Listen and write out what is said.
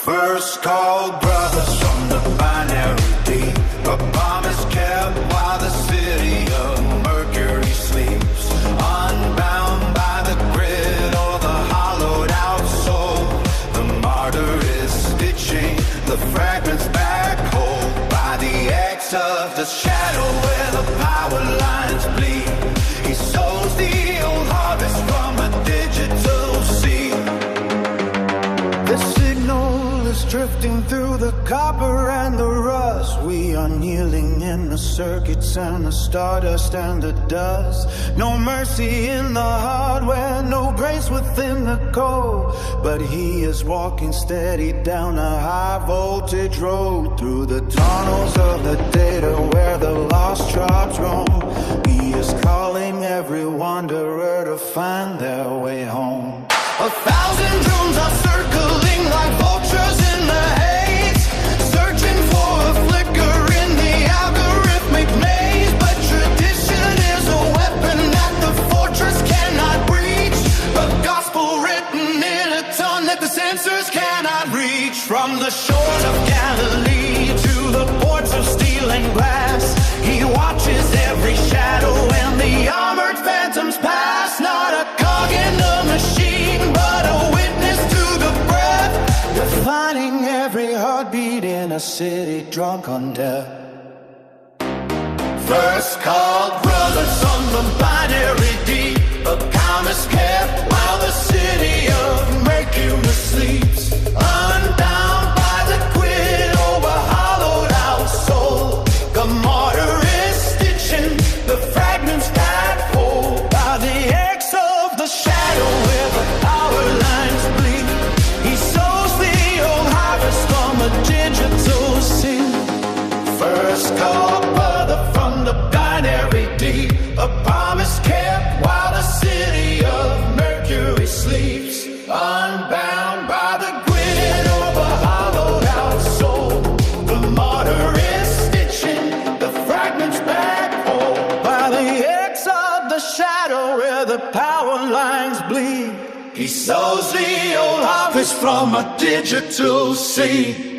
First called brothers from the binary deep. A bomb is kept while the city of Mercury sleeps. Unbound by the grid or the hollowed out soul. The martyr is stitching the fragments back whole. By the X of the shadow where the power lines bleed. He sows the old harvest from a digital sea. The signal is drifting through the copper and the rust. We are kneeling in the circuits and the stardust and the dust. No mercy in the hardware, no grace within the code. But he is walking steady down a high voltage road. Through the tunnels of the data where the lost tribes roam. He is calling every wanderer to find their way home. 1,000 drones are circling like vultures in the haze, searching for a flicker in the algorithmic maze. But tradition is a weapon that the fortress cannot breach. A gospel written in a tongue that the censors cannot reach. From the shores of Galilee to the ports of steel and glass, he watches every shadow and the armored phantoms pass. Not a cog in the machine, but a witness to the breath, defining every heartbeat in a city drunk on death. First called brothers on the binary deep. A calm is kept while the city of Mercury sleeps. Unbound by the grid over hollowed out soul. The martyr is stitching the fragments that fall. By the X of the shadow where the power lines bleed. He sows the old harvest from a digital sea. First call brother from the binary deep. A promise kept while the city of Mercury sleeps. Unbound by the grid over hollowed out soul. The martyr is stitching the fragments back whole. By the X of the shadow where the power lines bleed. He sows the old harvest from a digital sea.